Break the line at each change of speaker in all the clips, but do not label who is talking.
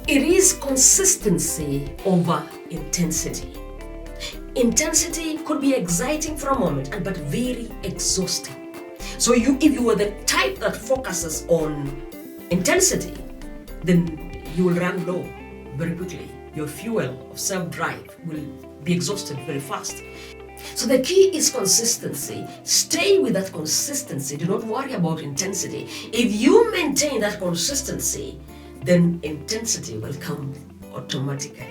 It is consistency over intensity. Intensity could be exciting for a moment, but very exhausting. So if you were the type that focuses on intensity, then you will run low very quickly. Your fuel of self-drive will be exhausted very fast. So the key is consistency. Stay with that consistency. Do not worry about intensity. If you maintain that consistency, then intensity will come automatically.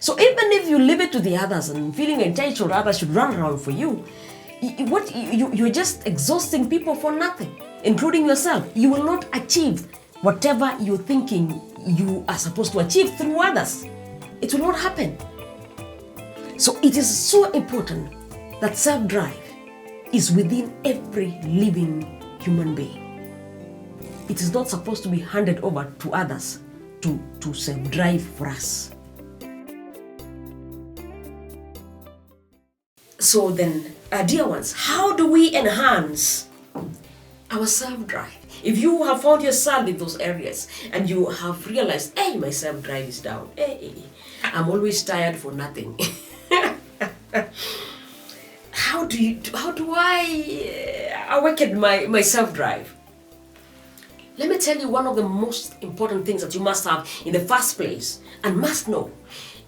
So even if you leave it to the others and feeling entitled, others should run around for you, you're just exhausting people for nothing, including yourself. You will not achieve whatever you're thinking you are supposed to achieve through others. It will not happen. So it is so important that self-drive is within every living human being. It is not supposed to be handed over to others to self-drive for us. So then, dear ones, how do we enhance our self-drive? If you have found yourself in those areas and you have realized, hey, my self-drive is down, hey, I'm always tired for nothing. How do I awaken my self-drive? Let me tell you one of the most important things that you must have in the first place and must know.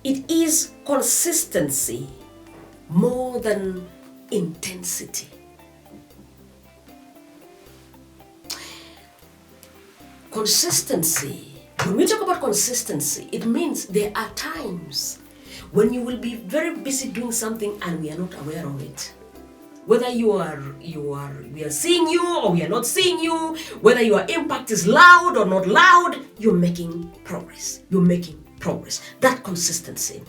It is consistency more than intensity. Consistency. When we talk about consistency, it means there are times when you will be very busy doing something and we are not aware of it. Whether we are seeing you or we are not seeing you, whether your impact is loud or not loud, you're making progress. You're making progress. That consistency.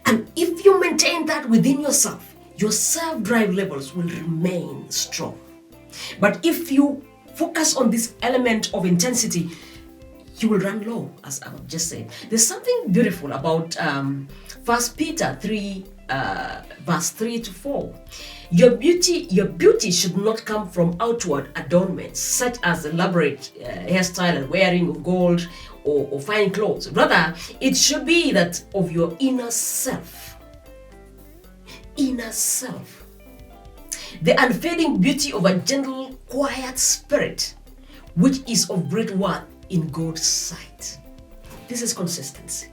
And if you maintain that within yourself, your self-drive levels will remain strong. But if you focus on this element of intensity, you will run low, as I've just said. There's something beautiful about 1 Peter 3, verse 3 to 4. Your beauty should not come from outward adornments, such as elaborate hairstyle and wearing of gold or fine clothes. Rather, it should be that of your inner self. Inner self. The unfading beauty of a gentle, quiet spirit, which is of great worth in God's sight. This is consistency.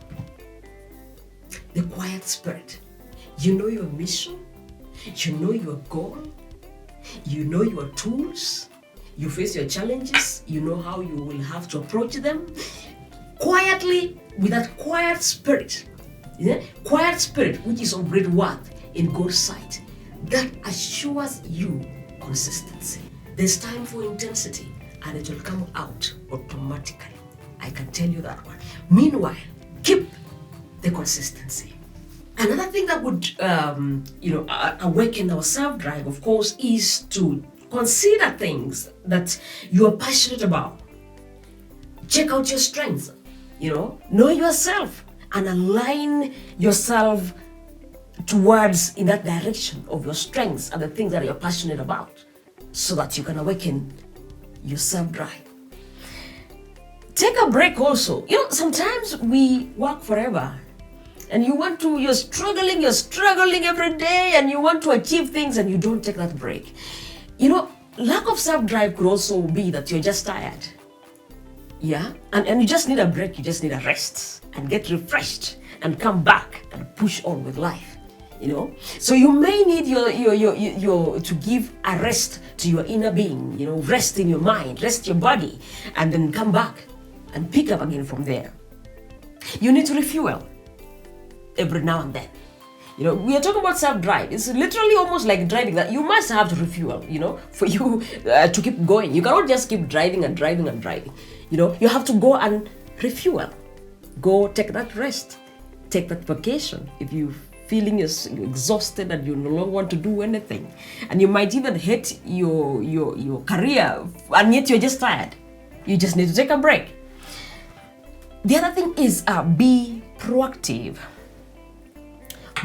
The quiet spirit. You know your mission. You know your goal. You know your tools. You face your challenges. You know how you will have to approach them. Quietly, with that quiet spirit. Quiet spirit, which is of great worth in God's sight. That assures you consistency. There's time for intensity and it will come out automatically. I can tell you that one. Meanwhile, keep the consistency. Another thing that would awaken our self-drive, of course, is to consider things that you are passionate about. Check out your strengths, know yourself and align yourself towards in that direction of your strengths and the things that you're passionate about so that you can awaken your self-drive. Take a break also. Sometimes we work forever and you're struggling every day and you want to achieve things and you don't take that break. Lack of self-drive could also be that you're just tired. Yeah, and you just need a break, you just need a rest and get refreshed and come back and push on with life. So you may need your to give a rest to your inner being, rest in your mind, rest your body, and then come back and pick up again from there. You need to refuel every now and then. We are talking about self-drive. It's literally almost like driving, that you must have to refuel, for you to keep going. You cannot just keep driving and driving and driving. You have to go and refuel. Go take that rest. Take that vacation if you feeling you're exhausted and you no longer want to do anything. And you might even hate your career, and yet you're just tired. You just need to take a break. The other thing is be proactive.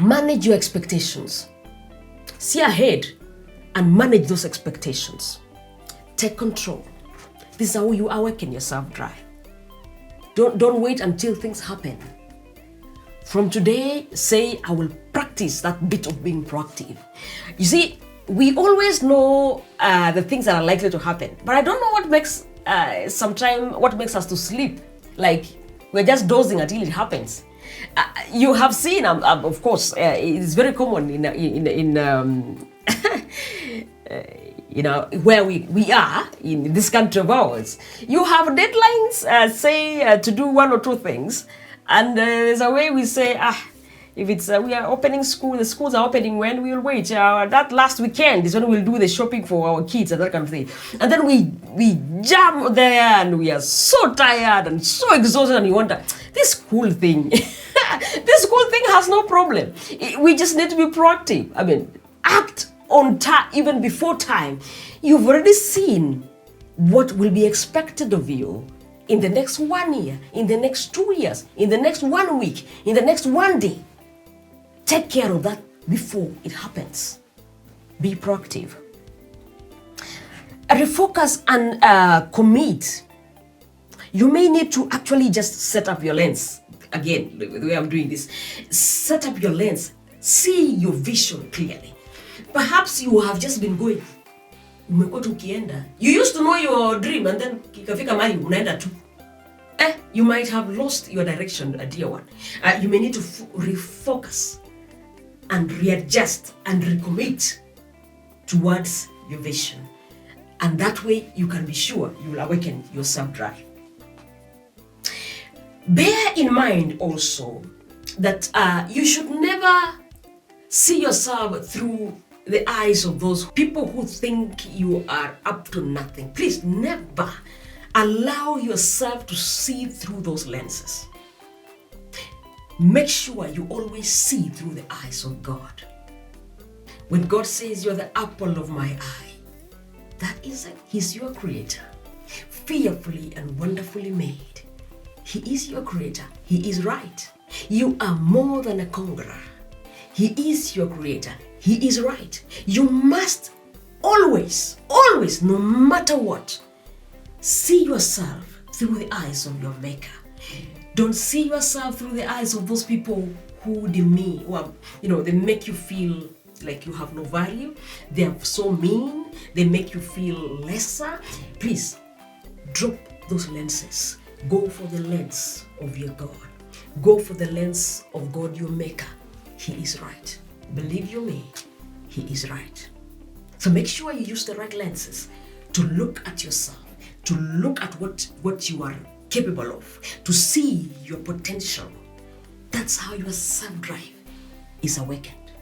Manage your expectations. See ahead and manage those expectations. Take control. This is how you awaken your self-drive. Don't wait until things happen. From today, say, I will practice that bit of being proactive. You see, we always know the things that are likely to happen, but I don't know what makes what makes us to sleep. Like, we're just dozing until it happens. You have seen, of course, it's very common in where we are in this country of ours. You have deadlines, say, to do one or two things, and there's a way we say, if it's we are opening school, the schools are opening when, we will wait. That last weekend is when we'll do the shopping for our kids and that kind of thing. And then we jam there and we are so tired and so exhausted, and you wonder, this school thing, this school thing has no problem. We just need to be proactive. I mean, act on time, even before time. You've already seen what will be expected of you in the next 1 year, in the next 2 years, in the next 1 week, in the next 1 day. Take care of that before it happens. Be proactive. Refocus and commit. You may need to actually just set up your lens. Again, the way I'm doing this, set up your lens. See your vision clearly. Perhaps you have just been going. You used to know your dream, and then kikafika mali unaenda tu. You might have lost your direction, a dear one. You may need to refocus and readjust and recommit towards your vision. And that way you can be sure you will awaken your self-drive. Bear in mind also that you should never see yourself through the eyes of those people who think you are up to nothing. Please never allow yourself to see through those lenses. Make sure you always see through the eyes of God. When God says you're the apple of my eye, that is it. He's your creator, fearfully and wonderfully made. He is your creator. He is right. You are more than a conqueror. He is your creator. He is right. You must always, no matter what, see yourself through the eyes of your maker. Don't see yourself through the eyes of those people who demean, they make you feel like you have no value. They are so mean. They make you feel lesser. Please, drop those lenses. Go for the lens of your God. Go for the lens of God, your maker. He is right. Believe you me, He is right. So make sure you use the right lenses to look at yourself, to look at what you are capable of, to see your potential. That's how your self-drive is awakened.